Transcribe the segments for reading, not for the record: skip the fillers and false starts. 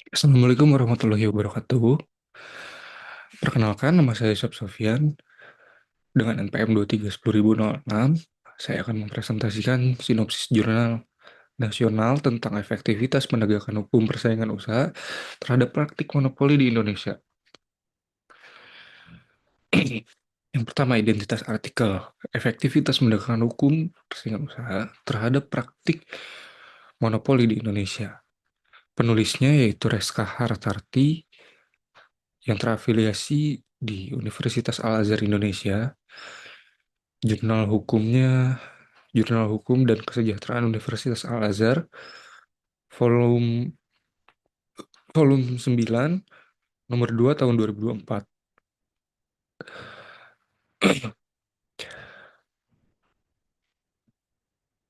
Assalamualaikum warahmatullahi wabarakatuh. Perkenalkan, nama saya Sob Sofian. Dengan NPM 2310.006, saya akan mempresentasikan sinopsis jurnal nasional tentang efektivitas penegakan hukum persaingan usaha terhadap praktik monopoli di Indonesia. Yang pertama, identitas artikel. Efektivitas penegakan hukum persaingan usaha terhadap praktik monopoli di Indonesia. Penulisnya yaitu Reska Hartarti yang terafiliasi di Universitas Al-Azhar Indonesia. Jurnal hukumnya Jurnal Hukum dan Kesejahteraan Universitas Al-Azhar, volume volume 9, nomor 2 tahun 2024.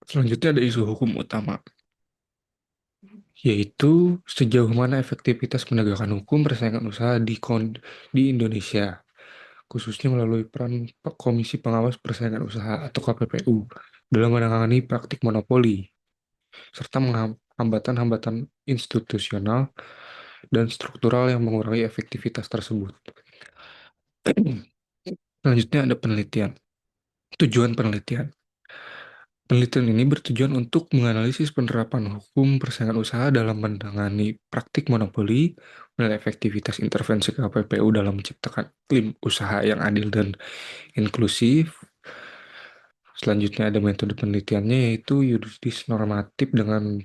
Selanjutnya ada isu hukum utama, yaitu sejauh mana efektivitas penegakan hukum persaingan usaha di Indonesia, khususnya melalui peran Komisi Pengawas Persaingan Usaha atau KPPU dalam menangani praktik monopoli, serta hambatan-hambatan institusional dan struktural yang mengurangi efektivitas tersebut. Selanjutnya ada penelitian. Tujuan penelitian. Penelitian ini bertujuan untuk menganalisis penerapan hukum persaingan usaha dalam menangani praktik monopoli, menilai efektivitas intervensi KPPU dalam menciptakan iklim usaha yang adil dan inklusif. Selanjutnya ada metode penelitiannya yaitu yuridis normatif dengan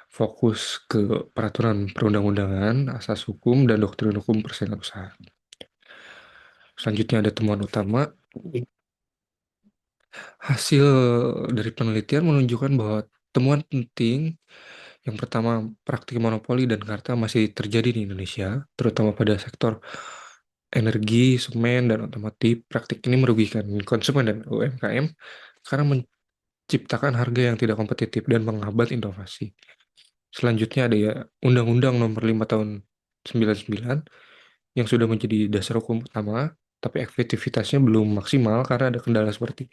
fokus ke peraturan perundang-undangan, asas hukum, dan doktrin hukum persaingan usaha. Selanjutnya ada temuan utama. Hasil dari penelitian menunjukkan bahwa temuan penting yang pertama, praktik monopoli dan kartel masih terjadi di Indonesia, terutama pada sektor energi, semen, dan otomotif. Praktik ini merugikan konsumen dan UMKM karena menciptakan harga yang tidak kompetitif dan menghambat inovasi. Selanjutnya ada ya Undang-Undang Nomor 5 Tahun 99 yang sudah menjadi dasar hukum utama, tapi efektivitasnya belum maksimal karena ada kendala seperti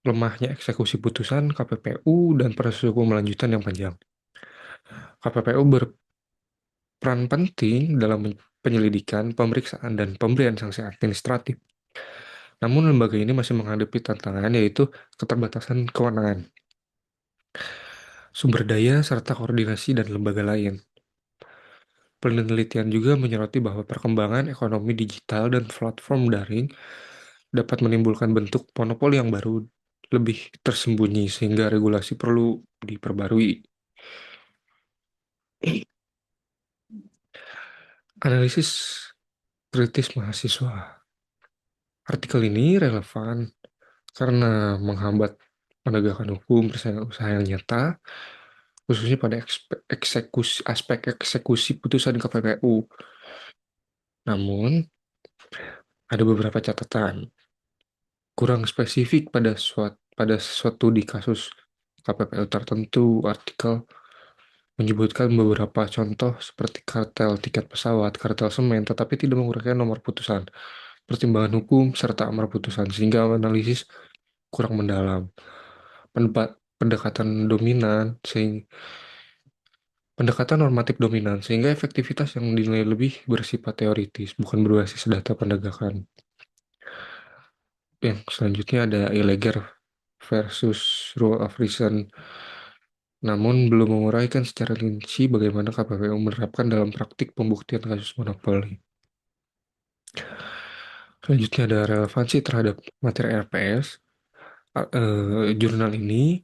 lemahnya eksekusi putusan KPPU dan proses hukum lanjutan yang panjang. KPPU berperan penting dalam penyelidikan, pemeriksaan, dan pemberian sanksi administratif. Namun lembaga ini masih menghadapi tantangan yaitu keterbatasan kewenangan, sumber daya, serta koordinasi dan lembaga lain. Penelitian juga menyoroti bahwa perkembangan ekonomi digital dan platform daring dapat menimbulkan bentuk monopoli yang baru lebih tersembunyi sehingga regulasi perlu diperbarui. Analisis kritis mahasiswa. Artikel ini relevan karena menghambat penegakan hukum persaingan usaha yang nyata, khususnya pada aspek eksekusi putusan KPPU. Namun, ada beberapa catatan. Kurang spesifik pada sesuatu di kasus KPPU tertentu. Artikel menyebutkan beberapa contoh seperti kartel tiket pesawat, kartel semen, tetapi tidak menguraikan nomor putusan, pertimbangan hukum, serta amar putusan, sehingga analisis kurang mendalam. Pendekatan dominan, pendekatan normatif dominan, sehingga efektivitas yang dinilai lebih bersifat teoritis, bukan berbasis data penegakan. Yang selanjutnya ada illegal versus rule of reason, namun belum menguraikan secara rinci bagaimana KPPU menerapkan dalam praktik pembuktian kasus monopoli. Selanjutnya ada relevansi terhadap materi RPS. Jurnal ini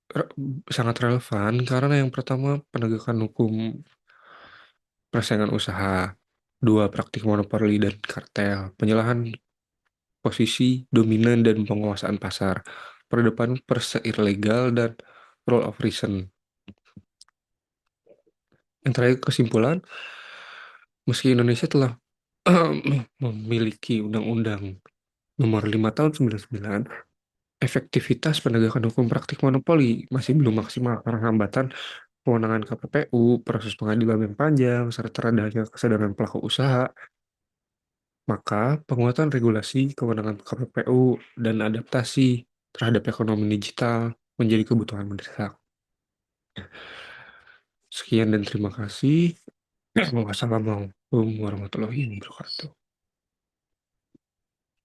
re- sangat relevan karena yang pertama penegakan hukum persaingan usaha, dua praktik monopoli dan kartel, penyalahan posisi dominan dan penguasaan pasar, perdepan perse ilegal dan rule of reason. Yang terakhir kesimpulan, meski Indonesia telah memiliki Undang-Undang Nomor 5 Tahun 99, efektivitas penegakan hukum praktik monopoli masih belum maksimal karena hambatan kewenangan KPPU, proses pengadilan yang panjang, serta rendahnya kesadaran pelaku usaha. Maka, penguatan regulasi, kewenangan KPPU, dan adaptasi terhadap ekonomi digital menjadi kebutuhan mendesak. Sekian dan terima kasih. Wassalamualaikum warahmatullahi wabarakatuh.